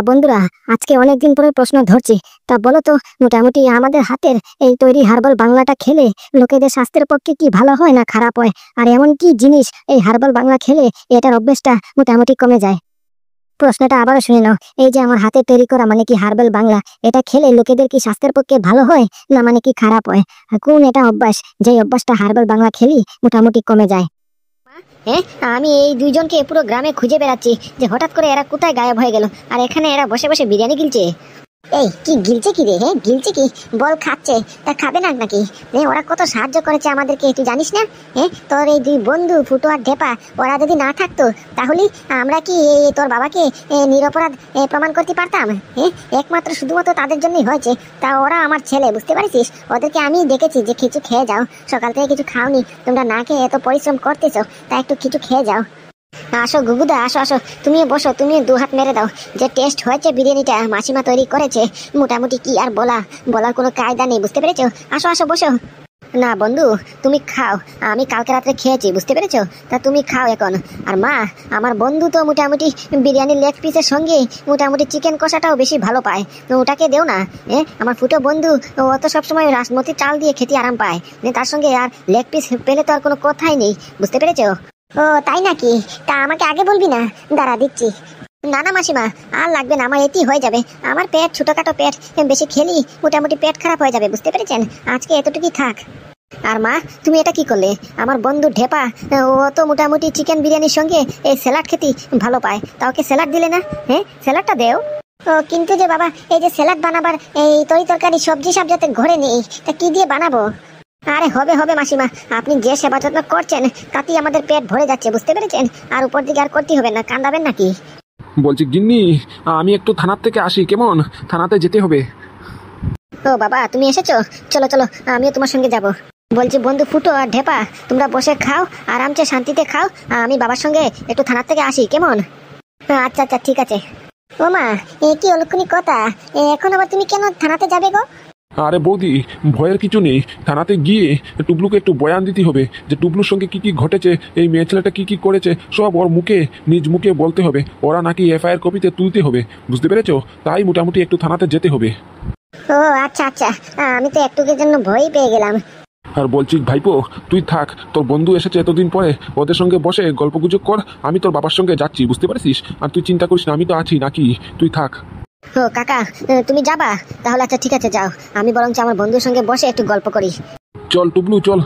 বন্ধুরা, আজকে অনেকদিন পরে প্রশ্ন ধরছি। তা বলো তো, মোটামুটি আমাদের হাতের এই তৈরি হার্বাল বাংলাটা খেলে লোকেদের স্বাস্থ্যের পক্ষে কি ভালো হয় না খারাপ হয়? আর এমন কি জিনিস এই হার্বাল বাংলা খেলে এটার অভ্যেসটা মোটামুটি কমে যায়? প্রশ্নটা আবারও শুনে নাও। এই যে আমার হাতে তৈরি করা মানে কি হার্বাল বাংলা, এটা খেলে লোকেদের কি স্বাস্থ্যের পক্ষে ভালো হয় না মানে কি খারাপ হয়? কোন এটা অভ্যাস যে অভ্যাসটা হার্বাল বাংলা খেলি মোটামুটি কমে যায়? হ্যাঁ, আমি এই দুইজনকে পুরো গ্রামে খুঁজে বেড়াচ্ছি যে হঠাৎ করে এরা কোথায় গায়েব হয়ে গেল, আর এখানে এরা বসে বসে বিরিয়ানি গিলছে। এই কি গিলছে কি রে? হ্যাঁ গিলছে কি? বল খাচ্ছে, তা খাবে না নাকি? ওরা কত সাহায্য করেছে আমাদেরকে, তুই জানিস না? তোর এই দুই বন্ধু ফুটো আর ঢেপা, ওরা যদি না থাকতো তাহলে আমরা কি তোর বাবাকে নিরপরাধ প্রমাণ করতে পারতাম? একমাত্র শুধুমাত্র তাদের জন্যই হয়েছে। তা ওরা আমার ছেলে, বুঝতে পারছিস? ওদেরকে আমি দেখেছি যে কিছু খেয়ে যাও, সকাল থেকে কিছু খাওনি, তোমরা না খেয়ে এত পরিশ্রম করতেছো, তা একটু কিছু খেয়ে যাও। আসো গুগুদা, আসো আসো, তুমিও বসো, তুমিও দু হাত মেরে দাও। যে টেস্ট হয়েছে বিরিয়ানিটা মাসিমা তৈরি করেছে, মোটামুটি কি আর বলার কোনো কায়দা নেই, বুঝতে পেরেছো? আসো আসো বসো। না বন্ধু, তুমি খাও, আমি কালকে রাত্রে খেয়েছি, বুঝতে পেরেছো? তা তুমি খাও এখন। আর মা, আমার বন্ধু তো মোটামুটি বিরিয়ানির লেগ পিসের সঙ্গে মোটামুটি চিকেন কষাটাও বেশি ভালো পায়, তো ওটাকে দেও না। আমার ফুটো বন্ধু, ও তো সবসময় রাসমতি চাল দিয়ে খেতে আরাম পায়, তার সঙ্গে আর লেগ পিস পেলে তো আর কোনো কথাই নেই, বুঝতে পেরেছো? ও তাই নাকি? তা আমাকে আগে বলবি না? দাঁড়া দিচ্ছি। না না মাসিমা, আর লাগবে না, আমার এতেই হয়ে যাবে। আমার পেট ছোটখাটো পেট, বেশি খেলি মোটামুটি পেট খারাপ হয়ে যাবে, বুঝতে পেরেছেন? আজকে এতটুকুই থাক। আর মা, তুমি এটা কি করলে? আমার বন্ধু ঢেপা, ও তো মোটামুটি চিকেন বিরিয়ানির সঙ্গে এই স্যালাড খেতে ভালো পায়, তা ওকে স্যালাড দিলে না? স্যালাডটা দেও। ও কিন্তু যে বাবা, এই যে স্যালাড বানাবার এই তরি তরকারি সবজি সব যাতে ঘরে নেই, তা কি দিয়ে বানাবো? আরে হবে হবে মাসিমা, আপনি যে সেবা যত্ন করছেন তাতেই আমাদের পেট ভরে যাচ্ছে, বুঝতে পেরেছেন? আর উপর দিকে আর করতে হবে না, কান্দাবেন নাকি? বলছি গিন্নি, আমি একটু থানার থেকে আসি, কেমন? থানাতে যেতে হবে। ও বাবা, তুমি এসেছো? চলো চলো, আমিও তোমার সঙ্গে যাব। বলছি বন্ধু ফুটো আর ঢেপা, তোমরা বসে খাও, আরামসে শান্তিতে খাও, আমি বাবার সঙ্গে একটু থানার থেকে আসি, কেমন? আচ্ছা আচ্ছা ঠিক আছে। ও মা, কি অলক্ষণী কথা, এখন আবার তুমি কেন থানাতে যাবে গো? আরে বৌদি, ভয়ের কিছু নেই। থানাতে গিয়ে টুবলুকে একটু বয়ান দিতে হবে যে টুবলুর সঙ্গে কি কি ঘটেছে, এই মেয়ে ছেলেটা কি কি করেছে, সব ওর মুখে নিজ মুখে বলতে হবে। ওরা নাকি এফআইআর কপিতে তুলতে হবে, বুঝতে পেরেছো? তাই মোটামুটি একটু থানাতে যেতে হবে। ও আচ্ছা আচ্ছা, আমি তো একটুকের জন্য ভয় পেয়ে গেলাম। আর বলছি ভাইপো, তুই থাক, তোর বন্ধু এসেছে এতদিন পরে, ওদের সঙ্গে বসে গল্প গুজব কর, আমি তোর বাবার সঙ্গে যাচ্ছি, বুঝতে পারছিস? আর তুই চিন্তা করিস না, আমি তো আছি নাকি, তুই থাক। ও কাকা, তুমি যাবা? তাহলে আচ্ছা ঠিক আছে, যাও, আমি বরঞ্চ আমার বন্ধুর সঙ্গে বসে একটু গল্প করি। চল টুবলু চল,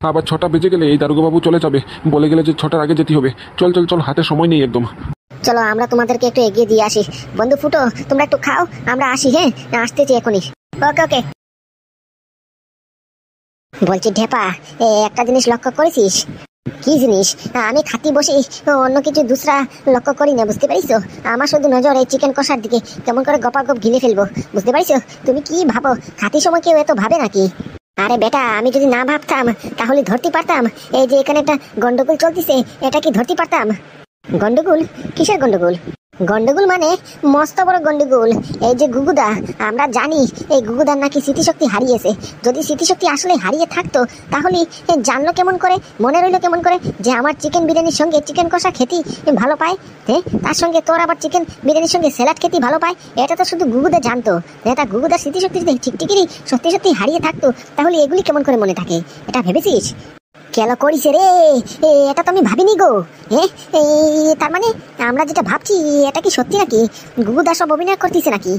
আবার 6টা বেজে গেলে এই দারোগাবাবু চলে যাবে, বলে গেলে যে 6টার আগে যেতে হবে। চল চল চল, হাতে সময় নেই একদম। চলো আমরা তোমাদেরকে একটু এগিয়ে দিয়ে আসি। বন্ধু ফুটো, তোমরা একটু খাও, আমরা আসি। আসতেছি এখনই। ওকে ওকে। বলছি ঢেপা, একটা জিনিস লক্ষ্য করেছিস? কি জিনিস? আমি খাতি বসে অন্য কিছু দুসরা লক্ষ্য করি না, বুঝতে পারিস? আমার শুধু নজর এই চিকেন কষার দিকে, কেমন করে গপাগপ গিলে ফেলবো, বুঝতে পারিস? তুমি কি ভাবো খাতি সময় কেউ এত ভাবে নাকি? আরে বেটা, আমি যদি না ভাবতাম তাহলে ধরতে পারতাম। এই যে এখানে একটা গন্ডগোল চলতেছে, এটা কি ধরতে পারতাম? গন্ডগোল? কিসের গন্ডগোল? গন্ডগোল মানে মস্ত বড় গন্ডগোল। এই যে গুগুদা, আমরা জানি এই গুগুদার নাকি স্মৃতিশক্তি হারিয়েছে। যদি স্মৃতিশক্তি আসলে হারিয়ে থাকতো তাহলে জানলো কেমন করে, মনে রইলো কেমন করে যে আমার চিকেন বিরিয়ানির সঙ্গে চিকেন কষা খেতে ভালো পায়, তার সঙ্গে তোর আবার চিকেন বিরিয়ানির সঙ্গে স্যালাড খেতে ভালো পায়? এটা তো শুধু গুগুদা জানতো। তা গুগুদার স্মৃতিশক্তি যদি ঠিকঠিকই সত্যি সত্যি হারিয়ে থাকতো তাহলে এগুলি কেমন করে মনে থাকে, এটা ভেবেছিস? কেন করিস রে? এটা তো আমি ভাবিনি গো। তার মানে আমরা যেটা ভাবছি এটা কি সত্যি নাকি? গুগুদা সব অভিনয় করতেছে নাকি?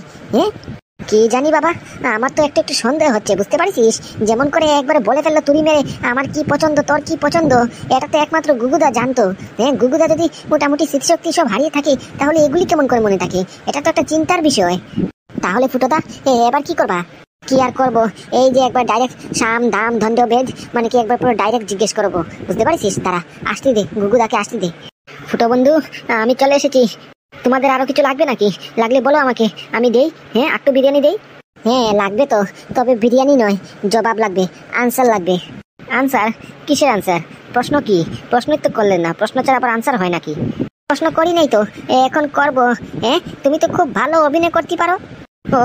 কি জানি বাবা, আমার তো একটু একটু সন্দেহ হচ্ছে, বুঝতে পারছিস? যেমন করে একবারে বলে ফেললো তুড়ি মেরে, আমার কি পছন্দ তোর কি পছন্দ, এটা তো একমাত্র গুগুদা জানতো। গুগুদা যদি মোটামুটি স্মৃতিশক্তি সব হারিয়ে থাকে তাহলে এগুলি কেমন করে মনে থাকে? এটা তো একটা চিন্তার বিষয়। তাহলে ফুটোদা, এবার কি করবা? কি আর করবো, এই যে একবার ডাইরেক্ট সাম দাম ধন্দ বেদ, মানে কি একবার পুরো ডাইরেক্ট জিজ্ঞেস করবো, বুঝতে পারছিস? তারা আসতে দে, গুগুদাকে আসতে দে। ফুটো বন্ধু, আমি চলে এসেছি। তোমাদের আরো কিছু লাগবে নাকি? লাগলে বলো আমাকে, আমি দেই। একটু বিরিয়ানি দেই। লাগবে তো, তবে বিরিয়ানি নয়, জবাব লাগবে, আনসার লাগবে। আনসার? কিসের আনসার? প্রশ্ন কি? প্রশ্নই তো করলেন না, প্রশ্ন ছাড়া আবার আনসার হয় নাকি? প্রশ্ন করি নাই তো, এখন করবো। তুমি তো খুব ভালো অভিনয় করতে পারো।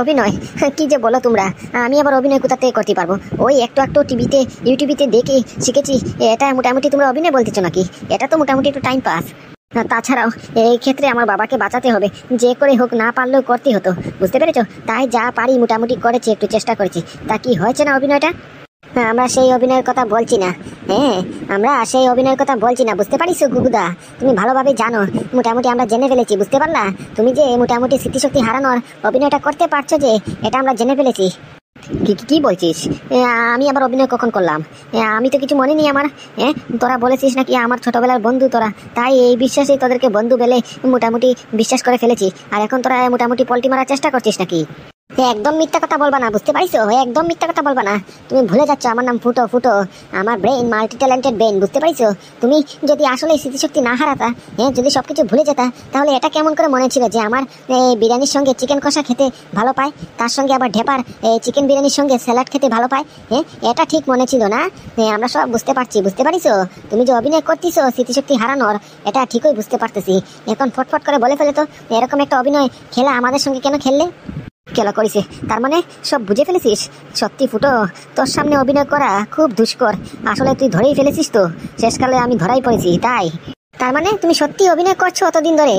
অভিনয়? কি যে বলো তোমরা, আমি আবার অভিনয় কোথা থেকে করতে পারবো? ওই একটু একটু টিভিতে ইউটিউবিতে দেখে শিখেছি। এটা মোটামুটি তোমরা অভিনয় বলতেছো নাকি? এটা তো মোটামুটি একটু টাইম পাস। তাছাড়াও এই ক্ষেত্রে আমার বাবাকে বাঁচাতে হবে, যে করে হোক, না পারলেও করতে হতো, বুঝতে পেরেছো? তাই যা পারি মোটামুটি করেছি, একটু চেষ্টা করেছি। তা কি হয়েছে না অভিনয়টা? আমরা সেই অভিনয়ের কথা বলছি না। হ্যাঁ, আমরা সেই অভিনয়ের কথা বলছি না, বুঝতে পারিস গুগুদা? তুমি ভালোভাবে জানো, মোটামুটি আমরা জেনে ফেলেছি, বুঝতে পারলা? তুমি যে মোটামুটি স্মৃতিশক্তি হারানোর অভিনয়টা করতে পারছো, যে এটা আমরা জেনে ফেলেছি। কি কি কি বলছিস? আমি আবার অভিনয় কখন করলাম? আমি তো কিছু মনে নেই আমার। হ্যাঁ, তোরা বলেছিস নাকি আমার ছোটবেলার বন্ধু তোরা, তাই এই বিশ্বাসেই তোদেরকে বন্ধু বলে মোটামুটি বিশ্বাস করে ফেলেছি। আর এখন তোরা মোটামুটি পল্টি মারার চেষ্টা করছিস নাকি? একদম মিথ্যা কথা বলবা না, বুঝতে পারিস? একদম মিথ্যা কথা বলবা না। তুমি ভুলে যাচ্ছ আমার নাম ফুটো। ফুটো আমার ব্রেন, মাল্টি ট্যালেন্টেড ব্রেন, বুঝতে পারিস? তুমি যদি আসলে স্মৃতিশক্তি না হারাতা, হ্যাঁ, যদি সবকিছু ভুলে যেতা, তাহলে এটা কেমন করে মনে ছিল যে আমার বিরিয়ানির সঙ্গে চিকেন কষা খেতে ভালো পায়, তার সঙ্গে আবার ঢেপার চিকেন বিরিয়ানির সঙ্গে স্যালাড খেতে ভালো পায়? হ্যাঁ, এটা ঠিক মনে ছিল না? আমরা সব বুঝতে পারছি, বুঝতে পারিস? তুমি যে অভিনয় করতেছো স্মৃতিশক্তি হারানোর, এটা ঠিকই বুঝতে পারতেছি। এখন ফটফট করে বলে ফেলে তো, এরকম একটা অভিনয় খেলা আমাদের সঙ্গে কেন খেললে? খেলা করেছে তার মানে সব বুঝে ফেলেছিস? সত্যি ফুটো, তোর সামনে অভিনয় করা খুব দুষ্কর। আসলে তুই ধরেই ফেলেছিস তো, শেষকালে আমি ধরাই পড়েছি তাই। তার মানে তুমি সত্যি অভিনয় করছো অতদিন ধরে?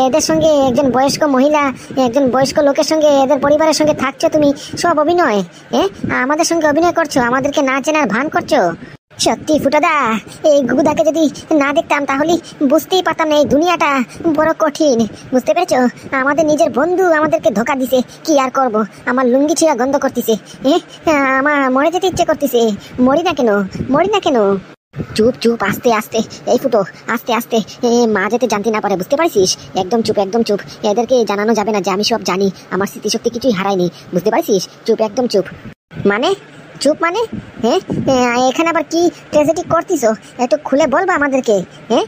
এদের সঙ্গে একজন বয়স্ক মহিলা, একজন বয়স্ক লোকের সঙ্গে, এদের পরিবারের সঙ্গে থাকছো তুমি, সব অভিনয়? হ্যাঁ, আমাদের সঙ্গে অভিনয় করছো, আমাদেরকে না চেনার ভান করছো? সত্যি ফুটোদা, এই গুগুদাকে যদি না দেখতাম তাহলে বুঝতেই পারতাম না এই দুনিয়াটা বড় কঠিন, বুঝতে পেরেছো? আমাদের নিজের বন্ধু আমাদেরকে ধোকা দিছে, কি আর করব? আমার লুঙ্গি ছিঁড়া গন্ধ করতেছে, আমার মরে যেতে ইচ্ছে করতেছে। মরি না কেন, মরি না কেন? চুপ চুপ, আস্তে আস্তে, এই ফুটো, আস্তে আস্তে, মা যাতে জানতে না পারে, বুঝতে পারছিস? একদম চুপ, একদম চুপ। এদেরকে জানানো যাবে না যে আমি সব জানি, আমার স্মৃতিশক্তি কিছুই হারায়নি, বুঝতে পারছিস? চুপ, একদম চুপ। মানে চুপ মানে? হ্যাঁ, এখানে আবার কি ট্র্যাজেডি করতিছো? একটু খুলে বলবা আমাদেরকে? হ্যাঁ,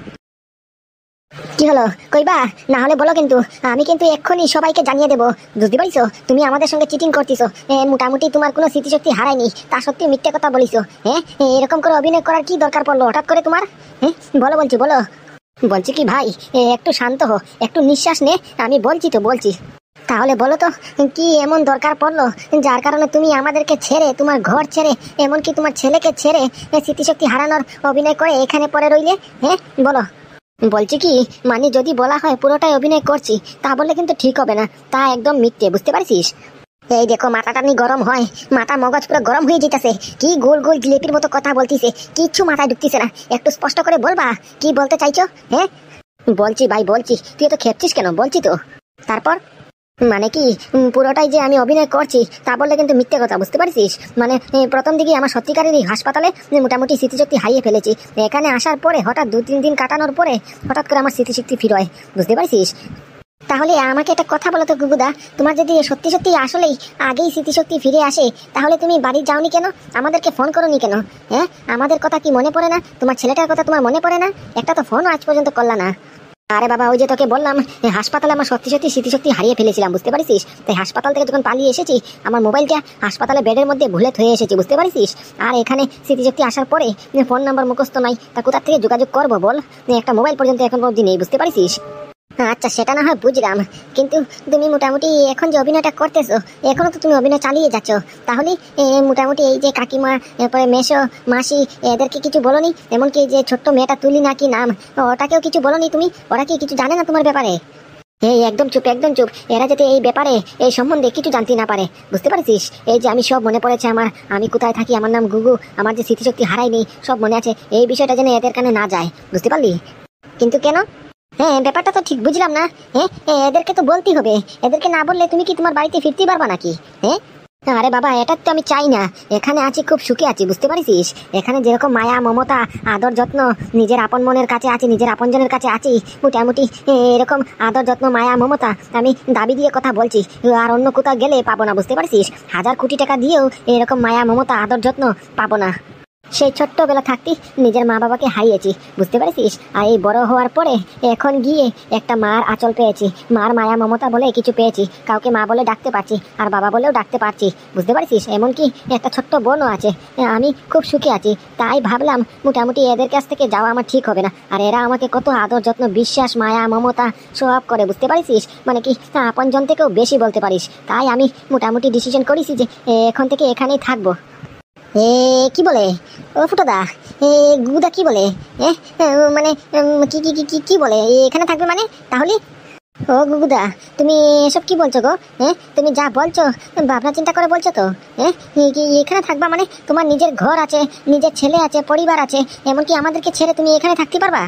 কি হলো কইবা? না হলে বলো, কিন্তু আমি কিন্তু এক্ষুনি সবাইকে জানিয়ে দেবো, বুঝতে পারিছো? তুমি আমাদের সঙ্গে চিটিং করতেছো। মোটামুটি তোমার কোনো স্মৃতিশক্তি হারায়নি, তা সত্যি মিথ্যে কথা বলিছো। হ্যাঁ, এরকম করে অভিনয় করার কি দরকার পড়লো হঠাৎ করে তোমার? হ্যাঁ, বলো, বলছি বলো। বলছি কি ভাই, একটু শান্ত হো, একটু নিঃশ্বাস নে, আমি বলছি তো, বলছি। তাহলে বলো তো, কি এমন দরকার পড়লো যার কারণে তুমি আমাদেরকে ছেড়ে, তোমার ঘর ছেড়ে, এমনকি তোমার ছেলেকে ছেড়ে স্মৃতিশক্তি হারানোর অভিনয় করে এখানে পড়ে রইলে? হ্যাঁ, বলো। বলছি কি, মানে যদি বলা হয় পুরোটাই অভিনয় করছি, তা বললে কিন্তু ঠিক হবে না, তা একদম মিথ্যে, বুঝতে পারছিস? এই দেখো, মাথাটা নি গরম হয়, মাথা মগজ পুরো গরম হয়ে যেতেছে, কি গোল গোল জিলেপির মতো কথা বলতিছে, কিচ্ছু মাথায় ঢুকতিছে না। একটু স্পষ্ট করে বলবা কি বলতে চাইছো? হ্যাঁ, বলছি ভাই, বলছি। তুই তো খেপছিস কেন? বলছি তো। তারপর মানে কি, পুরোটাই যে আমি অভিনয় করছি তা বললে কিন্তু মিথ্যে কথা, বুঝতে পারছিস? মানে প্রথম দিকে আমার সত্যিকারেরই হাসপাতালে মোটামুটি স্মৃতিশক্তি হারিয়ে ফেলেছি। এখানে আসার পরে হঠাৎ 2-3 দিন কাটানোর পরে হঠাৎ করে আমার স্মৃতিশক্তি ফিরয়, বুঝতে পারছিস? তাহলে আমাকে একটা কথা বলো তো গুগুদা, তোমার যদি সত্যি সত্যি আসলেই আগেই স্মৃতিশক্তি ফিরে আসে, তাহলে তুমি বাড়ি যাওনি কেন? আমাদেরকে ফোন করোনি কেন? হ্যাঁ, আমাদের কথা কি মনে পড়ে না? তোমার ছেলেটার কথা তোমার মনে পড়ে না? একটা তো ফোনও আজ পর্যন্ত করলা না। আরে বাবা, ওই যে তোকে বললাম, হাসপাতালে আমার সত্যি সত্যি স্মৃতিশক্তি হারিয়ে ফেলেছিলাম, বুঝতে পারছিস? তাই হাসপাতাল থেকে যখন পালিয়ে এসেছি, আমার মোবাইলটা হাসপাতালে বেডের মধ্যে ভুলে থয়ে এসেছি, বুঝতে পারছিস? আর এখানে স্মৃতিশক্তি আসার পরে ফোন নাম্বার মুখস্থ নাই, তা কোথা থেকে যোগাযোগ করবো বল? একটা মোবাইল পর্যন্ত এখন অবধি নেই, বুঝতে পারছিস? আচ্ছা, সেটা না হয় বুঝলাম, কিন্তু তুমি মোটামুটি এখন যে অভিনয়টা করতেছো, এখনো তো তুমি অভিনয় চালিয়ে যাচ্ছ, তাহলে মোটামুটি এই যে কাকিমা, এরপরে মেশো, মাসি, এদেরকে কিছু বলনি? এমনকি যে ছোট্ট মেয়েটা তুলি নাকি নাম, ওটাকেও কিছু বলনি তুমি? ওরা কি কিছু জানে না তোমার ব্যাপারে? এই একদম চুপ, একদম চুপ। এরা যাতে এই ব্যাপারে, এই সম্বন্ধে কিছু জানতে না পারে, বুঝতে পারছিস? এই যে আমি সব মনে পড়েছে আমার, আমি কোথায় থাকি, আমার নাম গুগু, আমার যে স্মৃতিশক্তি হারায়নি, সব মনে আছে, এই বিষয়টা যেন এদের কানে না যায়, বুঝতে পারলি? কিন্তু কেন? হ্যাঁ, ব্যাপারটা তো ঠিক বুঝলাম না। হ্যাঁ, এদেরকে তো বলতেই হবে, এদেরকে না বললে তুমি কি তোমার বাড়িতে ফিরতে পারবা নাকি? হ্যাঁ, আরে বাবা, এটা তো আমি চাই না। এখানে আছি, খুব সুখে আছি, বুঝতে পারিস? এখানে যেরকম মায়া, মমতা, আদর যত্ন, নিজের আপন মনের কাছে আছি, নিজের আপনজনের কাছে আছি, মোটামুটি এরকম আদর যত্ন, মায়া, মমতা আমি দাবি দিয়ে কথা বলছি, আর অন্য কোথাও গেলে পাবো না, বুঝতে পারছিস? 1000 কোটি টাকা দিয়েও এরকম মায়া, মমতা, আদর যত্ন পাবো না। সেই ছোট্টবেলা থাকতে নিজের মা বাবাকে হারিয়েছি, বুঝতে পারছিস? আর এই বড় হওয়ার পরে এখন গিয়ে একটা মার আঁচল পেয়েছি, মার মায়া মমতা বলে কিছু পেয়েছি, কাউকে মা বলে ডাকতে পারছি, আর বাবা বলেও ডাকতে পারছি, বুঝতে পারছিস? এমনকি একটা ছোট্ট বোনও আছে। আমি খুব সুখে আছি, তাই ভাবলাম মোটামুটি এদের কাছ থেকে যাওয়া আমার ঠিক হবে না। আর এরা আমাকে কত আদর যত্ন, বিশ্বাস, মায়া, মমতা সব করে, বুঝতে পারছিস? মানে কি, আপনজন থেকেও বেশি বলতে পারিস। তাই আমি মোটামুটি ডিসিশন করেছি যে এখন থেকে এখানেই থাকবো। এ কি বলে ও ফুটোদা? এ গুদা কি বলে? মানে কি কি কি কি কি বলে এখানে থাকবে মানে? তাহলে ও গুগুদা, তুমি এসব কি বলছো গো? তুমি যা বলছো ভাবনা চিন্তা করে বলছো তো? এখানে থাকবা মানে তোমার নিজের ঘর আছে, নিজের ছেলে আছে, পরিবার আছে, এমনকি আমাদেরকে ছেড়ে তুমি এখানে থাকতে পারবা?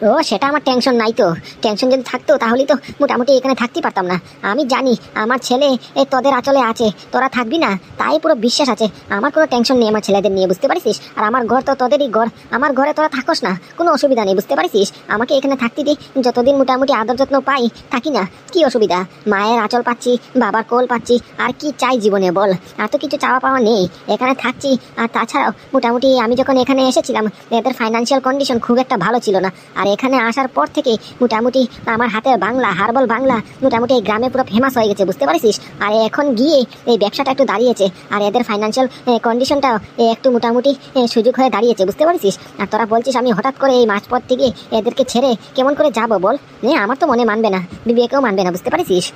ও সেটা আমার টেনশন নাই তো। টেনশন যদি থাকতো তাহলে তো মোটামুটি এখানে থাকতে পারতাম না। আমি জানি আমার ছেলে তোদের আঁচলে আছে, তোরা থাকবি না, তাই পুরো বিশ্বাস আছে। আমার কোনো টেনশন নেই আমার ছেলেদের নিয়ে, বুঝতে পারিস? আর আমার ঘর তো তোদেরই ঘর, আমার ঘরে তোরা থাকোস না, কোনো অসুবিধা নেই, বুঝতে পারিস? আমাকে এখানে থাকতে দি, যতদিন মোটামুটি আদর যত্ন পাই থাকি না, কি অসুবিধা? মায়ের আঁচল পাচ্ছি, বাবার কোল পাচ্ছি, আর কি চাই জীবনে বল? আর তো কিছু চাওয়া পাওয়া নেই, এখানে থাকছি। আর তাছাড়াও মোটামুটি আমি যখন এখানে এসেছিলাম এদের ফাইন্যান্সিয়াল কন্ডিশন খুব একটা ভালো ছিল না, আর এখানে আসার পর থেকে মোটামুটি আমার হাতের বাংলা, হার্বাল বাংলা মোটামুটি এই গ্রামে পুরো ফেমাস হয়ে গেছে, বুঝতে পারিস? আর এখন গিয়ে এই ব্যবসাটা একটু দাঁড়িয়েছে, আর এদের ফাইন্যান্সিয়াল কন্ডিশনটাও একটু মোটামুটি সুযোগ হয়ে দাঁড়িয়েছে, বুঝতে পারিস? আর তোরা বলছিস আমি হঠাৎ করে এই মাঝপথ থেকে এদেরকে ছেড়ে কেমন করে যাবো বল? আমার তো মনে মানবে না, বিবেকেও মানবে না, বুঝতে পারিস?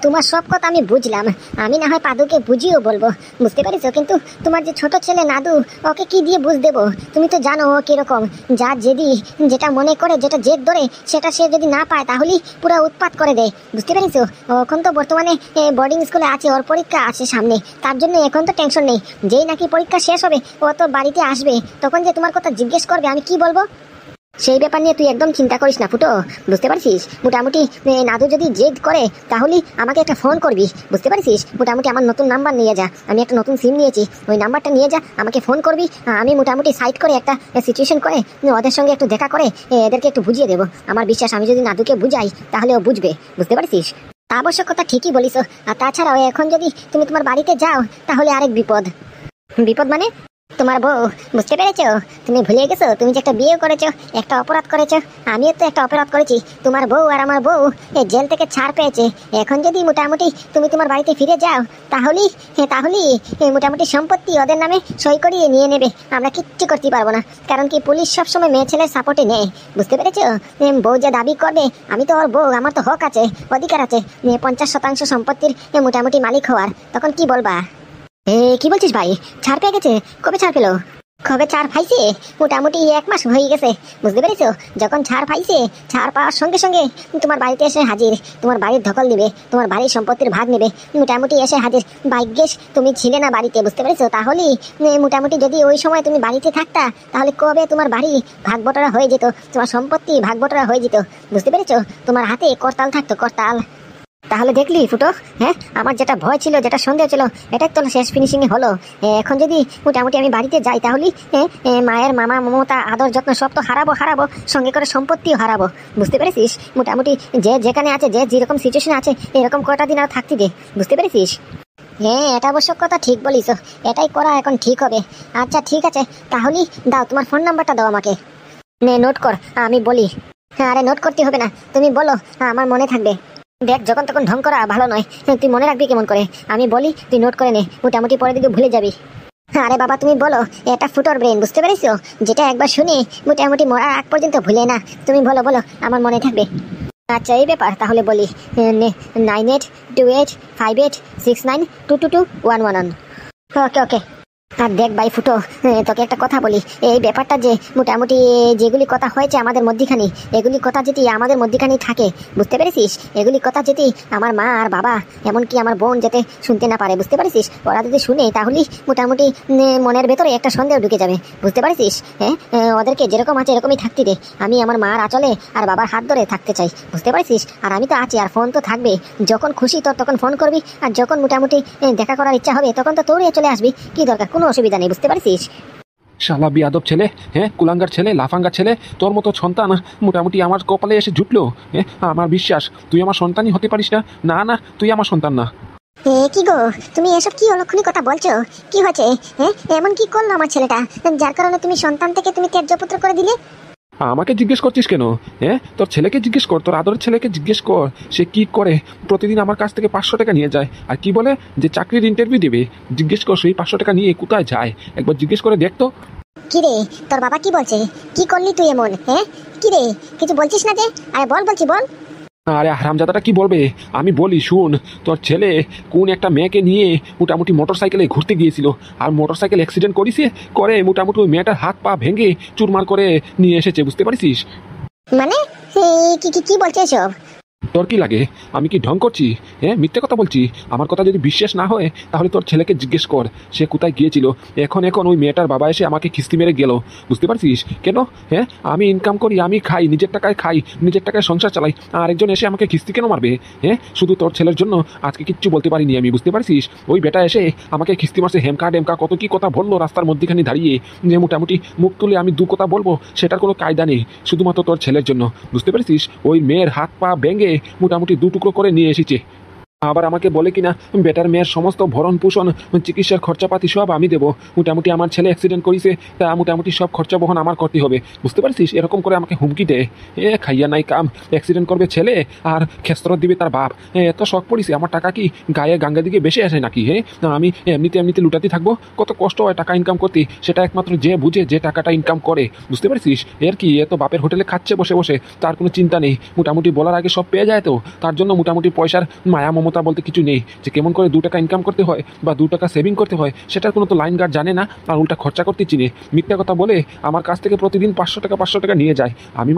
তোমার সব কথা আমি বুঝলাম, আমি না হয় পাদুকে বুঝিয়েও বলবো, বুঝতে পারিস? কিন্তু তোমার যে ছোট ছেলে নাদু, ওকে কি দিয়ে বুঝ দেবো? তুমি তো জানো ও কিরকম, যা জেদি, যেটা মনে করে, যেটা জেদ ধরে, সেটা সে যদি না পায় তাহলেই পুরো উৎপাত করে দেয়, বুঝতে পারিস? এখন তো বর্তমানে বোর্ডিং স্কুলে আছে, ওর পরীক্ষা আছে সামনে, তার জন্য এখন তো টেনশন নেই। যেই নাকি পরীক্ষা শেষ হবে ও তো বাড়িতে আসবে, তখন যে তোমার কথা জিজ্ঞেস করবে আমি কি বলবো? সেই ব্যাপার নিয়ে তুই একদম চিন্তা করিস না ফুটো, বুঝতে পারছিস? মোটামুটি নাদু যদি জেদ করে তাহলে আমাকে একটা ফোন করবি, বুঝতে পারছিস? মোটামুটি আমার নতুন নাম্বার নিয়ে যা, আমি একটা নতুন সিম নিয়েছি, ওই নাম্বারটা নিয়ে যা, আমাকে ফোন করবি। আমি মোটামুটি সাইড করে একটা সিচুয়েশন করে ওদের সঙ্গে একটু দেখা করে এদেরকে একটু বুঝিয়ে দেবো। আমার বিশ্বাস আমি যদি নাদুকে বুঝাই তাহলে ও বুঝবে, বুঝতে পারছিস? তা অবশ্য কথা ঠিকই বলিস। আর তাছাড়াও এখন যদি তুমি তোমার বাড়িতে যাও তাহলে আরেক বিপদ। বিপদ মানে? তোমার বউ, বুঝতে পেরেছো? তুমি ভুলে গেছো তুমি যে একটা বিয়ে করেছো, একটা অপরাধ করেছো। আমিও তো একটা অপরাধ করেছি। তোমার বউ আর আমার বউ জেল থেকে ছাড় পেয়েছে। এখন যদি মোটামুটি তুমি তোমার বাড়িতে ফিরে যাও তাহলেই মোটামুটি সম্পত্তি ওদের নামে সই করিয়ে নিয়ে নেবে। আমরা কিচ্ছু করতে পারবো না, কারণ কি পুলিশ সবসময় মেয়ে ছেলের সাপোর্টে নেয়, বুঝতে পেরেছো? বউ যে দাবি করবে আমি তো ওর বউ, আমার তো হক আছে, অধিকার আছে 50% সম্পত্তির মোটামুটি মালিক হওয়ার। তখন কি বলবা? কি বলছিস ভাই? ছাড় পেয়ে গেছে? কবে ছাড় পেলো? কবে ছাড় পাইছে? মোটামুটি 1 মাস হয়ে গেছে, বুঝতে পেরেছো? যখন ছাড় পাইছে, ছাড় পাওয়ার সঙ্গে সঙ্গে তোমার বাড়িতে এসে হাজির, তোমার বাড়ির দখল নেবে, তোমার বাড়ির সম্পত্তির ভাগ নেবে, মোটামুটি এসে হাজির। ভাগ্যেশ তুমি ছিলে না বাড়িতে, বুঝতে পেরেছো? তাহলেই মোটামুটি যদি ওই সময় তুমি বাড়িতে থাকতা তাহলে কবে তোমার বাড়ি ভাগ বটরা হয়ে যেত, তোমার সম্পত্তি ভাগ বটরা হয়ে যেত, বুঝতে পেরেছো? তোমার হাতে করতাল থাকতো, করতাল। তাহলে দেখলি ফুটো, আমার যেটা ভয় ছিল, যেটা সন্দেহ ছিল, এটাই তো শেষ ফিনিশিং হলো। এখন যদি মোটামুটি আমি বাড়িতে যাই তাহলে মায়ের মামা মমতা আদর যত্ন সব তো হারাবো, সঙ্গে করে সম্পত্তিও হারাবো, বুঝতে পেরেছিস? মোটামুটি যে যেখানে আছে, যে যেরকম সিচুয়েশন আছে, এরকম কয়টা দিন আর থাকতে দে, বুঝতে পেরেছিস? এটা অবশ্য কথা ঠিক বলিস, এটাই করা এখন ঠিক হবে। আচ্ছা ঠিক আছে, তাহলে দাও তোমার ফোন নাম্বারটা দাও আমাকে। নোট কর, আমি বলি। আরে নোট করতে হবে না, তুমি বলো, আমার মনে থাকবে। দেখ যখন তখন ঢং করা ভালো নয়, তুই মনে রাখবি কেমন করে? আমি বলি তুই নোট করে নে, মোটামুটি পরে দিকে ভুলে যাবি। আরে বাবা তুমি বলো, এটা ফুটোর ব্রেন, বুঝতে পেরেছো? যেটা একবার শুনে মোটামুটি মরার আগ পর্যন্ত ভুলে না। তুমি বলো আমার মনে থাকবে। আচ্ছা এই ব্যাপার, তাহলে বলি 98285869222111। ওকে। আর দেখ ভাই ফুটো, তোকে একটা কথা বলি, এই ব্যাপারটা যে মোটামুটি যেগুলি কথা হয়েছে আমাদের মধ্যখানে, এগুলি কথা যদি আমাদের মধ্যখানেই থাকে, বুঝতে পেরেছিস? এগুলি কথা যদি আমার মা আর বাবা, এমনকি আমার বোন যাতে শুনতে না পারে, বুঝতে পারিস? ওরা যদি শুনে তাহলেই মোটামুটি মনের ভেতরে একটা সন্দেহ ঢুকে যাবে, বুঝতে পারিস? ওদেরকে যেরকম আছে এরকমই থাকতে দে। আমি আমার মার আঁচলে আর বাবার হাত ধরে থাকতে চাই, বুঝতে পারিস? আর আমি তো আছি, আর ফোন তো থাকবে, যখন খুশি তোর তখন ফোন করবি, আর যখন মোটামুটি দেখা করার ইচ্ছা হবে তখন তো তোরই চলে আসবি, কি দরকার? কোনো অসুবিধা নেই, বুঝতে পারছিস? শালা বিয়াদব ছেলে, কুলাঙ্গার ছেলে, লাফাঙ্গার ছেলে, তোর মতো সন্তান মোটামুটি আমার কপালে এসে জুটলো। আমার বিশ্বাস তুই আমার সন্তানই হতে পারিস না। না তুই আমার সন্তান না। কি গো, তুমি এসব কি অলক্ষণী কথা বলছো? কি হয়েছে? এমন কি করলো আমার ছেলেটা যার কারণে তুমি সন্তান থেকে তুমি ত্যায্যপুত্র করে দিলে? আমাকে জিজ্ঞেস করছিস কেন? তোর ছেলেকে জিজ্ঞেস কর, তোর আদরের ছেলেকে জিজ্ঞেস কর, সে কি করে। প্রতিদিন আমার কাছ থেকে 500 টাকা নিয়ে যায়, আর কি বলে যে চাকরির ইন্টারভিউ দেবে। জিজ্ঞেস কর সেই 500 টাকা নিয়ে কোথায় যায়, একবার জিজ্ঞেস করে দেখতো। কি রে, তোর বাবা কি বলছে? কি করলি তুই এমন? কি রে, কিছু বলছিস না যে? আরে বল, বল। আরে হারামজাদাটা কি বলবে? আমি বলি শুন, তোর ছেলে কোন একটা মেয়েকে নিয়ে মোটামুটি মোটর সাইকেলে ঘুরতে গিয়েছিল, আর মোটর সাইকেল অ্যাক্সিডেন্ট করে মোটামুটি ওই মেয়েটার হাত পা ভেঙে চুরমার করে নিয়ে এসেছে, বুঝতে পারছিস? মানে কি কি কি বলছে এসব? তোর কি লাগে আমি কি ঢং করছি? হ্যাঁ, মিথ্যে কথা বলছি? আমার কথা যদি বিশ্বাস না হয় তাহলে তোর ছেলেকে জিজ্ঞেস কর সে কোথায় গিয়েছিল। এখন ওই মেয়েটার বাবা এসে আমাকে খিস্তি মেরে গেল, বুঝতে পারছিস? কেন? হ্যাঁ, আমি ইনকাম করি, আমি খাই, নিজের টাকায় খাই, নিজের টাকায় সংসার চালাই, আর একজন এসে আমাকে খিস্তি কেন মারবে? হ্যাঁ, শুধু তোর ছেলের জন্য আজকে কিচ্ছু বলতে পারিনি আমি, বুঝতে পারছিস? ওই বেটা এসে আমাকে খিস্তি মারছে, হেমকা ডেমকা কত কি কথা বললো রাস্তার মধ্যেখানে দাঁড়িয়ে, যে মোটামুটি মুখ তুলে আমি দু কথা বলবো সেটার কোনো কায়দা নেই, শুধুমাত্র তোর ছেলের জন্য, বুঝতে পারছিস? ওই মেয়ের হাত পা ভেঙে মোটামুটি দু টুকরো করে নিয়ে এসেছে। আবার আমাকে বলে কিনা বেটার মেয়ের সমস্ত ভরণ পোষণ, চিকিৎসার খরচাপাতি সব আমি দেবো, মোটামুটি আমার ছেলে অ্যাক্সিডেন্ট করেছে তা মোটামুটি সব খরচা বহন আমার করতে হবে, বুঝতে পারছিস? এরকম করে আমাকে হুমকি দেয়। খাইয়া নাই কাম, অ্যাক্সিডেন্ট করবে ছেলে আর খেস্তরত দিবে তার বাপ। এত শখ পড়িছে, আমার টাকা কি গায়ে গাঙ্গা দিকে বেশি আসে নাকি? আমি এমনিতে লুটাতে থাকবো? কত কষ্ট হয় টাকা ইনকাম করতে, সেটা একমাত্র যে বুঝে, যে টাকাটা ইনকাম করে, বুঝতে পারছিস? এর কি এত বাপের হোটেলে খাচ্ছে বসে বসে, তার কোনো চিন্তা নেই, মোটামুটি বলার আগে সব পেয়ে যায়, তো তার জন্য মোটামুটি পয়সার মায়া মমতা বলতে কিছু নেই, যে কেমন করে 2 টাকা ইনকাম করতে হয় বা 2 টাকা সেভিং করতে হয় সেটার কোনো তো লাইন গার্ড জানে না, আর উল্টা খরচা করতে চিনে। মিথ্যা কথা বলে আমার কাছ থেকে প্রতিদিন 500 টাকা নিয়ে যায়। আমি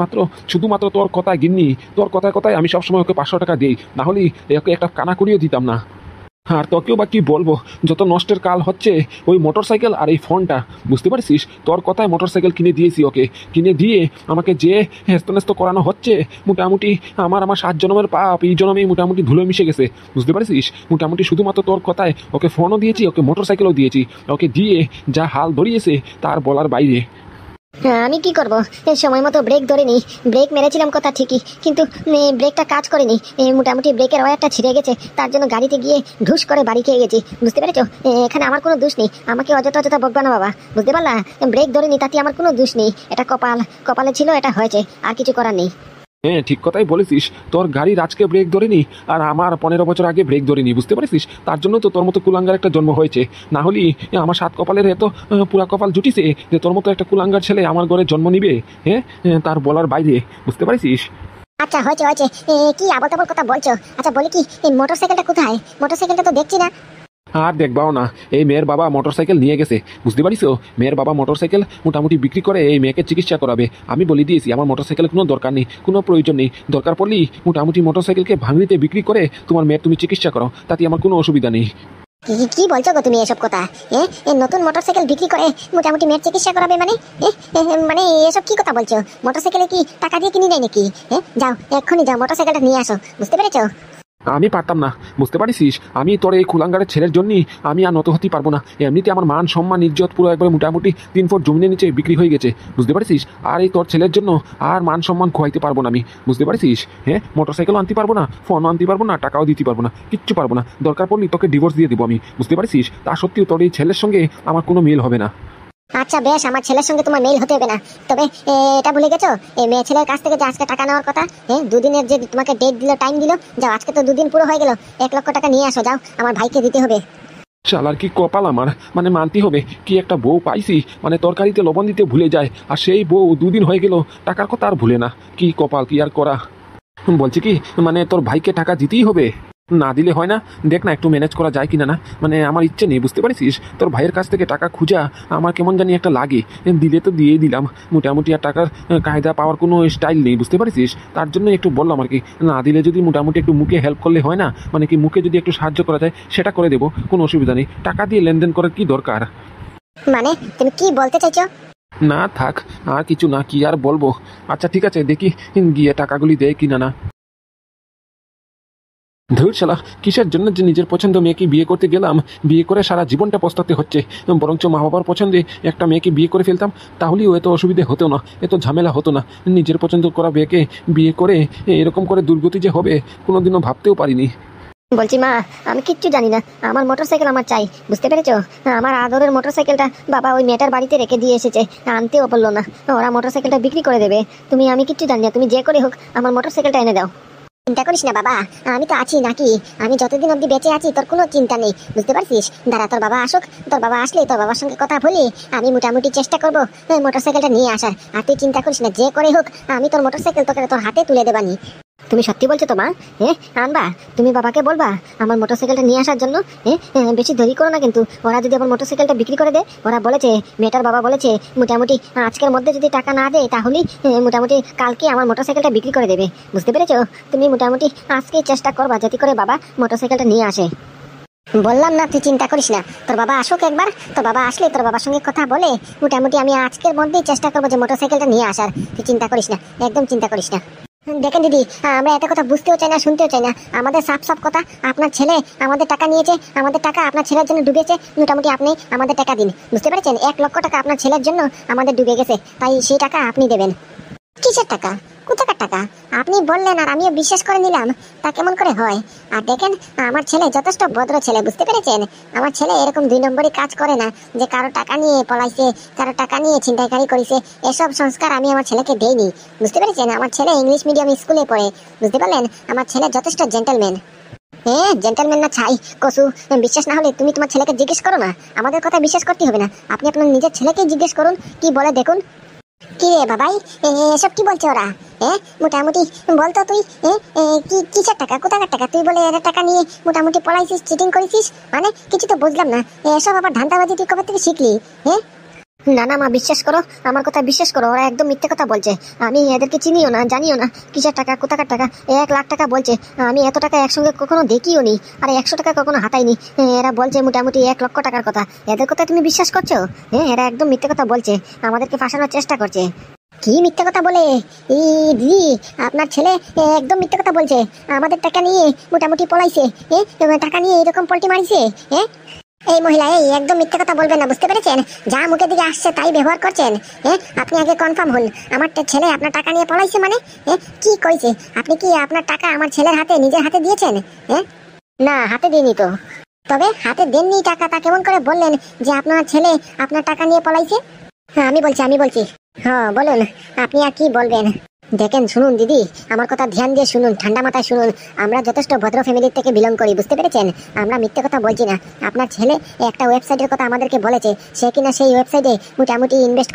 শুধুমাত্র তোর কথায় গিন্নি, তোর কথায় আমি সবসময় ওকে 500 টাকা দিই, না হলে ওকে একটা কানা করিও দিতাম না। আর তোকেও বা কি বলবো, যত নষ্টের কাল হচ্ছে ওই মোটর সাইকেল আর এই ফোনটা, বুঝতে পারছিস? তোর কথায় মোটর সাইকেল কিনে দিয়েছি ওকে, কিনে দিয়ে আমাকে যে হেস্তনেস্ত করানো হচ্ছে, মোটামুটি আমার 7 জন্মের পাপ এই জন্মেই মোটামুটি ধুলো মিশে গেছে, বুঝতে পারছিস? মোটামুটি শুধুমাত্র তোর কথায় ওকে ফোনও দিয়েছি, ওকে মোটর সাইকেলও দিয়েছি, ওকে দিয়ে যা হাল ধরিয়েছে তার বলার বাইরে। আমি কি করব? সময় মতো ব্রেক ধরিনি, ব্রেক মেরেছিলাম কথা ঠিকই, কিন্তু ব্রেকটা কাজ করেনি। মোটামুটি ব্রেকের ওয়্যারটা ছিঁড়ে গেছে, তার জন্য গাড়িতে গিয়ে ঢুস করে বাড়ি খেয়ে গেছি, বুঝতে পেরেছো? এখানে আমার কোনো দোষ নেই, আমাকে অযথা বকবা না বাবা, বুঝতে পারলা? ব্রেক ধরিনি তাতে আমার কোনো দোষ নেই, এটা কপালে ছিল, এটা হয়েছে, আর কিছু করার নেই। হ্যাঁ, ঠিক কথাই বলেছিস, তোর গাড়ির আজকে ব্রেক ধরেনি আর আমার 15 বছর আগে ব্রেক ধরেনি, বুঝতে পারছিস? তার জন্য তো তোর মতো কুলাঙ্গার একটা জন্ম হয়েছে, না হলে আমার 7 কপালের এত পুরা কপাল জুটিছে যে তোর মতো একটা কুলাঙ্গার ছেলে আমার ঘরে জন্ম নিবে। হ্যাঁ, তার বলার বাইরে, বুঝতে পারছিস? আচ্ছা হয়েছে হয়েছে, কি আবল তাবল কথা বলছো? আচ্ছা বলি কি, এই মোটরসাইকেলটা কোথায়? মোটরসাইকেলটা তো দেখছি না। আর দেখবাও না, এই মেয়ের বাবা মোটরসাইকেল নিয়ে গেছে, বুঝতে পারিস? মেয়ের বাবা মোটরসাইকেল মোটামুটি বিক্রি করে এই মেয়েকে চিকিৎসা করাবে। আমি বলে দিয়েছি আমার মোটরসাইকেলের কোনো দরকার নেই, কোনো প্রয়োজন নেই, দরকার পড়লেই মোটামুটি মোটরসাইকেলকে ভাঙড়িতে বিক্রি করে তোমার মেয়ের তুমি চিকিৎসা করো, তাতে আমার কোনো অসুবিধা নেই। কি বলছো গো তুমি এসব কথা? নতুন মোটরসাইকেল বিক্রি করে মোটামুটি মেয়ের চিকিৎসা করাবে মানে? মানে এসব কি কথা বলছো? মোটরসাইকেলে কি টাকা দিয়ে কিনে নেয় নাকি? যাও এক্ষুনি যাও, মোটরসাইকেলটা নিয়ে আসো, বুঝতে পেরেছো? আমি পারতাম না, বুঝতে পারিস? আমি তোর এই কুলাঙ্গারের ছেলের জন্যই আমি আর নত হতেই পারবো না। এমনিতে আমার মান সম্মান ইজ্জত পুরো একবারে মোটামুটি 3 ফুট জমিনের নিচে বিক্রি হয়ে গেছে, বুঝতে পারছিস? আর এই তোর ছেলের জন্য আর মান সম্মান খোয়াইতে পারবো না আমি, বুঝতে পারছিস? হ্যাঁ, মোটরসাইকেলও আনতে পারবো না, ফোনও আনতে পারবো না, টাকাও দিতে পারবো না, কিচ্ছু পারবো না। দরকার পড়লে তোকে ডিভোর্স দিয়ে দেবো আমি, বুঝতে পারছিস? তা সত্ত্বেও তোর এই ছেলের সঙ্গে আমার কোনো মিল হবে না। আচ্ছা বেশ, আমার ছেলের সঙ্গে তোমার মেল হতে হবে না, তবে এটা ভুলে গেছো এই মেয়ে ছেলের কাছ থেকে যে আজকে টাকা নেওয়ার কথা, 2 দিনের যে তোমাকে ডেট দিল, টাইম দিল, যাও আজকে তো 2 দিন পুরো হয়ে গেল, 1 লক্ষ টাকা নিয়ে আসো, যাও আমার ভাইকে দিতে হবে। শালার কি কপাল আমার, মানে মানতে হবে, কি একটা বউ পাইছি, মানে তরকারিতে লবণ দিতে ভুলে যায়, আর সেই বউ 2 দিন হয়ে গেল টাকার কথা আর ভুলে না। কি কপাল, কি আর করা। বলছি কি, মানে তোর ভাইকে টাকা দিতেই হবে, না দিলে হয় না? দেখ না একটু ম্যানেজ করা যায় কিনা। না মানে আমার ইচ্ছে নেই, বুঝতে পারছিস? তোর ভাইয়ের কাছ থেকে টাকা খুঁজা আমার কেমন জানি একটা লাগে, দিলে তো দিয়ে দিলাম, মোটামুটি আর টাকার কায়দা পাওয়ার কোনো স্টাইল নেই, বুঝতে পারছিস? তার জন্য একটু বললাম আর কি, না দিলে যদি মোটামুটি একটু মুখে হেল্প করলে হয় না, মানে কি মুখে যদি একটু সাহায্য করা যায় সেটা করে দেবো, কোনো অসুবিধা নেই, টাকা দিয়ে লেনদেন করার কি দরকার। মানে তুমি কি বলতে চাইছো? না থাক, আর কিছু না, কি আর বলবো। আচ্ছা ঠিক আছে, দেখি গিয়ে টাকাগুলি দেয় কিনা না। ধুর শালা, কিসের জন্য যে নিজের পছন্দ মেয়েকে বিয়ে করতে গেলাম, বিয়ে করে সারা জীবনটা পস্তাতে হচ্ছে। বরঞ্চ মা বাবার পছন্দে একটা মেয়েকে বিয়ে করে ফেলতাম, তাহলেও এত অসুবিধে হতো না, এত ঝামেলা হতো না। নিজের পছন্দ করা মেয়েকে বিয়ে করে এরকম করে দুর্গতি যে হবে কোনোদিনও ভাবতেও পারিনি। বলছি মা, আমি কিচ্ছু জানি না, আমার মোটরসাইকেল আমার চাই, বুঝতে পেরেছো? আমার আদরের মোটরসাইকেলটা বাবা ওই মেয়েটার বাড়িতে রেখে দিয়ে এসেছে, আনতেও বললো না, ওরা মোটরসাইকেলটা বিক্রি করে দেবে। আমি কিচ্ছু জানি না, তুমি যে করে হোক আমার মোটরসাইকেলটা এনে দাও। চিন্তা করিস না বাবা, আমি তো আছি নাকি, আমি যতদিন অবধি বেঁচে আছি তোর কোনো চিন্তা নেই, বুঝতে পারছিস? দাঁড়া, তোর বাবা আসুক, তোর বাবা আসলে তোর বাবার সঙ্গে কথা বলি, আমি মোটামুটি চেষ্টা করবো মোটরসাইকেলটা নিয়ে আসার। আর তুই চিন্তা করিস না, যে করে হোক আমি তোর মোটরসাইকেল তোকে তোর হাতে তুলে দেবানি। তুমি সত্যি বলছো তো মা? আনবা? তুমি বাবাকে বলবা আমার মোটরসাইকেলটা নিয়ে আসার জন্য? বেশি দেরি করো না কিন্তু। ওরা যদি আমার মোটরসাইকেলটা বিক্রি করে দেয়, ওরা বলেছে, মেয়েটার বাবা বলেছে মোটামুটি আজকের মধ্যে যদি টাকা না দেয় তাহলে মোটামুটি কালকে আমার মোটরসাইকেলটা বিক্রি করে দেবে। বুঝতে পেরেছো? তুমি মোটামুটি আজকেই চেষ্টা করবা যাতে করে বাবা মোটরসাইকেলটা নিয়ে আসে। বললাম না তুই চিন্তা করিস না, তোর বাবা আসুক একবার। তোর বাবা আসলে তোর বাবার সঙ্গে কথা বলে মোটামুটি আমি আজকের মধ্যেই চেষ্টা করবো যে মোটরসাইকেলটা নিয়ে আসার। তুই চিন্তা করিস না, একদম চিন্তা করিস না। দেখেন দিদি, আমরা এত কথা বুঝতেও চাই না, শুনতেও চাই না। আমাদের সাফ সাফ কথা, আপনার ছেলে আমাদের টাকা নিয়েছে, আমাদের টাকা আপনার ছেলের জন্য ডুবেছে। মোটামুটি আপনি আমাদের টাকা দিন। বুঝতে পেরেছেন? 1 লক্ষ টাকা আপনার ছেলের জন্য আমাদের ডুবে গেছে, তাই সেই টাকা আপনি দেবেন। কিসের টাকা? কোথাকার টাকা? আপনি বললেন আর আমিও বিশ্বাস করে নিলাম, তা কেমন করে হয়? আর দেখেন, আমার ছেলে যথেষ্ট ভদ্র ছেলে। বুঝতে পেরেছেন? আমার ছেলে এরকম 2 নম্বরই কাজ করে না, যে কারো টাকা নিয়ে পলাইছে, কারো টাকা নিয়ে ছিনতাইকারী করেছে। এসব সংস্কার আমি আমার ছেলেকে দেইনি। বুঝতে পেরেছেন? আমার ছেলে ইংলিশ মিডিয়াম স্কুলে পড়ে। বুঝতে পারলেন? আমার ছেলে যথেষ্ট জেন্টলম্যান। জেন্টলম্যান না ছাই কসু। বিশ্বাস না হলে তুমি তোমার ছেলেকে জিজ্ঞেস করো না, আমাদের কথা বিশ্বাস করতে হবে না। আপনি আপনার নিজের ছেলেকেই জিজ্ঞেস করুন কি বলে, দেখুন। কি রে বাবাই, এসব কি বলছে ওরা? মোটামুটি বলতো তুই, কি কিসের টাকা? কোথাকার টাকা? তুই বলে এর টাকা নিয়ে মোটামুটি পলাইছিস, চিটিং করেছিস, মানে কিছু তো বুঝলাম না। এসব আবার ধান্দাবাজি তুই কবে থেকে শিখলি? না না মা, বিশ্বাস করো, আমার কথা বিশ্বাস করো, ওরা একদম মিথ্যে কথা বলছে। আমি এদেরকে চিনিও না, জানিও না কিসের টাকা, কোথাকার টাকা। 1 লাখ টাকা বলছে, আমি এত টাকা একসঙ্গে কখনো দেখিও নি, আর 100 টাকা কখনো হাতাইনি। এরা বলছে মোটামুটি 1 লক্ষ টাকার কথা। এদের কথা তুমি বিশ্বাস করছো? এরা একদম মিথ্যে কথা বলছে, আমাদেরকে ফাঁসানোর চেষ্টা করছে। কি মিথ্যে কথা বলে? দিদি, আপনার ছেলে একদম মিথ্যে কথা বলছে। আমাদের টাকা নিয়ে মোটামুটি পলাইছে, টাকা নিয়ে এরকম পল্টি মারিছে। এই মহিলা, এই একদম মিথ্যে কথা বলবেন না। বুঝতে পেরেছেন? যা মুখের দিকে আসছে তাই ব্যবহার করছেন। আপনি আগে কনফার্ম হন, আমার ছেলে আপনার টাকা নিয়ে পলাইছে মানে? কি কইছে? আপনি কি আপনার টাকা আমার ছেলের হাতে, নিজের হাতে দিয়েছেন? না, হাতে দিইনি তো। তবে হাতে দেননি টাকা, তা কেমন করে বললেন যে আপনার ছেলে আপনার টাকা নিয়ে পলাইছে? হ্যাঁ, আমি বলছি। হ্যাঁ বলুন, আপনি আর কি বলবেন? দেখেন, শুনুন দিদি, আমার কথা ধ্যান দিয়ে শুনুন, ঠান্ডা মাথায় শুনুন। আমরা যথেষ্ট ভদ্র ফ্যামিলির থেকে বিলং করি। বুঝতে পেরেছেন? আমরা মিথ্যে কথা বলছি না। আপনার ছেলে একটা ওয়েবসাইটের কথা আমাদেরকে বলেছে, সে কিনা সেই ওয়েবসাইটে মোটামুটি ইনভেস্ট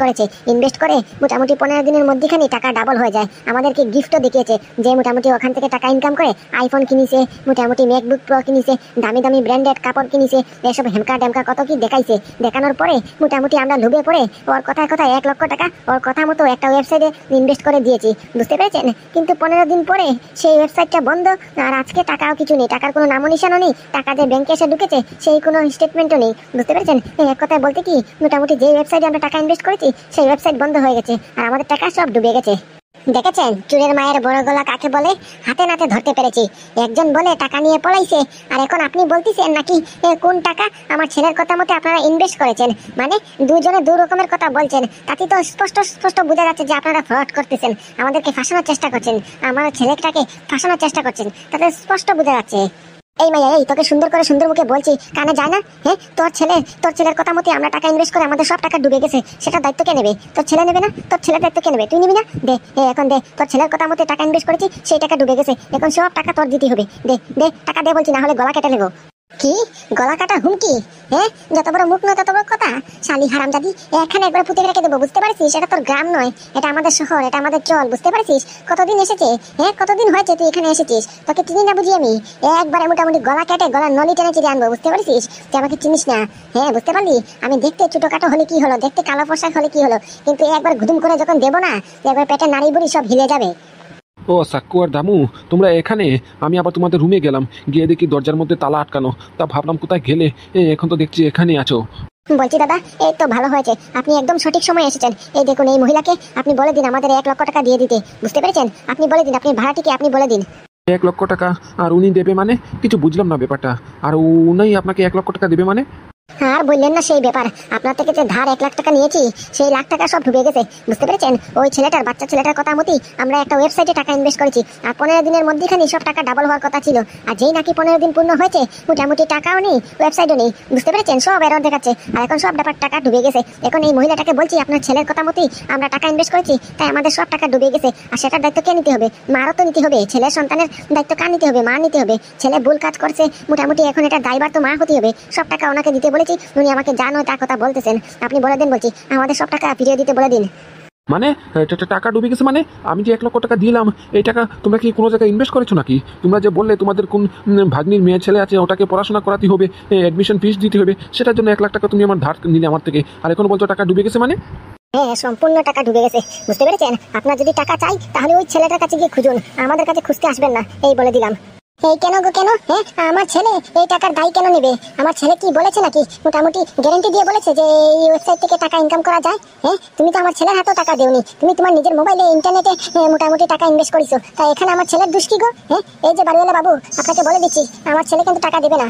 করে মোটামুটি 15 দিনের মধ্যেখানে টাকা ডাবল হয়ে যায়। আমাদেরকে গিফটও দেখিয়েছে যে মোটামুটি ওখান থেকে টাকা ইনকাম করে আইফোন কিনিছে, মোটামুটি ম্যাকবুক প্রো কিনিছে, দামি দামি ব্র্যান্ডেড কাপড় কিনিছে, এসব হেমকা ড্যামকা কত কি দেখাইছে। দেখানোর পরে মোটামুটি আমরা লোভে পড়ে ওর কথায় 1 লক্ষ টাকা ওর কথা মতো একটা ওয়েবসাইটে ইনভেস্ট করে দিয়েছি। বুঝতে পেরেছেন? কিন্তু 15 দিন পরে সেই ওয়েবসাইটটা বন্ধ, আর আজকে টাকাও কিছু নেই, টাকার কোনো নামও নিশানও নেই। টাকা যে ব্যাংকে এসে ঢুকেছে সেই কোনো স্টেটমেন্টও নেই। বুঝতে পেরেছেন? এক কথায় বলতে কি, মোটামুটি যে ওয়েবসাইটে আমরা টাকা ইনভেস্ট করেছি সেই ওয়েবসাইট বন্ধ হয়ে গেছে, আর আমাদের টাকা সব ডুবে গেছে। দেখেছেন চুরের মায়ের বড় গলা কাকে বলে? হাতে নাতে ধরতে পেরেছি। একজন বলে টাকা নিয়ে পলাইছে, আর এখন আপনি বলতেছেন নাকি কোন টাকা আমার ছেলের কথা মতে আপনারা ইনভেস্ট করেছেন। মানে দুজনে 2 রকমের কথা বলছেন। তাতে তো স্পষ্ট বোঝা যাচ্ছে যে আপনারা ফ্রড করতেছেন, আমাদেরকে ফাঁসানোর চেষ্টা করছেন, আমার ছেলেটাকে ফাঁসানোর চেষ্টা করছেন। তাতে স্পষ্ট বোঝা যাচ্ছে। এই মাইয়া, এই তোকে সুন্দর করে সুন্দর মুখে বলছি, কানে যায় না? তোর ছেলের কথা মতে আমরা টাকা ইনভেস্ট করে আমাদের সব টাকা ডুবে গেছে। সেটা দায়িত্ব কে নেবে? তোর ছেলে নেবে না? তোর ছেলের দায়িত্ব কে নেবে? তুই নিবি না? দে, এখন দে। তোর ছেলের কথা মতে টাকা ইনভেস্ট করেছি, সেই টাকা ডুবে গেছে, এখন সব টাকা তোর দিতে হবে। দে টাকা দে বলছি, না হলে গলা কেটে নেবো। কি গলা কাটা হুমকি? যত বড় মুখ নয় তত বড় কথা। শালি হারামজাদি, এখানে একবার পুঁতে রেখে দেবো। বুঝতে পারছিস? এটা তোর গ্রাম নয়, এটা আমাদের শহর, এটা আমাদের চল। বুঝতে পারছিস? কতদিন এসেছে, কতদিন হয়েছে তুই এখানে এসেছিস? তোকে চিনি না বুঝি আমি? একবারে মোটামুটি গলা কেটে গলার নলি টেনে চিড়ে আনবো। বুঝতে পারছিস? তুই আমাকে চিনিস না। বুঝতে পারলি? আমি দেখতে ছোটখাটো হলে কি হলো, দেখতে কালো পোশাক হলে কি হলো, কিন্তু একবার ঘুদুম করে যখন দেবো না, একবার পেটে নাড়ি বুড়ি সব হিলে যাবে। ও সাক্কু আর দামু, তোমরা এখানে? আমি আবার তোমাদের রুমে গেলাম, গিয়ে দেখি দরজার মধ্যে তালা আটকানো। তা ভাবলাম কোথায় গেলে, এখন তো দেখছি এখানেই আছো। বলছি দাদা, এই তো ভালো হয়েছে, আপনি একদম সঠিক সময় এসেছেন। এই দেখুন, এই মহিলাকে আপনি বলে দিন আমাদের 1 লক্ষ টাকা দিয়ে দিতে। বুঝতে পেরেছেন? আপনি বলে দিন, আপনি ভাড়াটিকে আপনি বলে দিন। 1 লক্ষ টাকা? আর উনি দেবে মানে? কিছু বুঝলাম না ব্যাপারটা। আর উনি আপনাকে 1 লক্ষ টাকা দেবে মানে? আর বললেন না সেই ব্যাপার, আপনার থেকে যে ধার 1 লাখ টাকা নিয়েছি, সেই লাখ টাকা সব ডুবে গেছে। বুঝতে পেরেছেন? ওই বাচ্চা ছেলেটার কথা মতোই আমরা একটা ওয়েবসাইটে টাকা ইনভেস্ট করেছি, আর 15 দিনের মধ্যেখানে সব টাকা ডাবল হওয়ার কথা ছিল। আর যেই নাকি 15 দিন পূর্ণ হয়েছে, মোটামুটি টাকাও নেই, ওয়েবসাইটও নেই। বুঝতে পেরেছেন? সব এরর দেখাচ্ছে, আর এখন সব টাকা ডুবে গেছে। এখন এই মহিলাটাকে বলছি আপনার ছেলের কথা মতোই আমরা টাকা ইনভেস্ট করেছি, তাই আমাদের সব টাকা ডুবে গেছে। আর সেটার দায়িত্ব কে নিতে হবে? মারও তো নিতে হবে। ছেলের সন্তানের দায়িত্ব কার নিতে হবে? মা নিতে হবে। ছেলে ভুল কাজ করছে, মোটামুটি এখন এটা দায়ভার তো মা হতে হবে। সব টাকা ওনাকে দিতে বলেছি, উনি আমাকে জানো তার কথা বলতেছেন। আপনি বলে দিন বলছি, আমাদের সব টাকা ফিরিয়ে দিতে বলে দিন। মানে টাকা ডুবে গেছে মানে? আমি যে 1 লক্ষ টাকা দিলাম, এই টাকা তোমরা কি কোনো জায়গায় ইনভেস্ট করেছো নাকি? তোমরা যে বললে তোমাদের কোন ভাগ্নির মেয়ে ছেলে আছে, ওটাকে পড়াশোনা করাতে হবে, অ্যাডমিশন ফিস দিতে হবে, সেটার জন্য 1 লাখ টাকা তুমি আমার ধার নিলে আমার থেকে, আর এখন বলছো টাকা ডুবে গেছে মানে? হ্যাঁ, সম্পূর্ণ টাকা ডুবে গেছে, বুঝতে পেরেছেন? আপনার যদি টাকা চাই তাহলে ওই ছেলেটার কাছে গিয়ে খুঁজুন, আমাদের কাছে খুঁজতে আসবেন না, এই বলে দিলাম। এই কেন গো, কেন? হ্যাঁ, আমার ছেলে এই টাকার দায় কেন নেবে? আমার ছেলে কি বলেছে নাকি? মোটামুটি গ্যারান্টি দিয়ে বলেছে যে এই ওয়েবসাইট থেকে টাকা ইনকাম করা যায়? হ্যাঁ, তুমি তো আমার ছেলের হাতেও টাকা দেওনি, তুমি তোমার নিজের মোবাইলে ইন্টারনেটে মোটামুটি টাকা ইনভেস্ট করেছো, তাই এখানে আমার ছেলের দোষ কি গো? হ্যাঁ, এই যে বাড়িওয়ালা বাবু, আপনাকে বলে দিচ্ছি, আমার ছেলে কিন্তু টাকা দেবে না।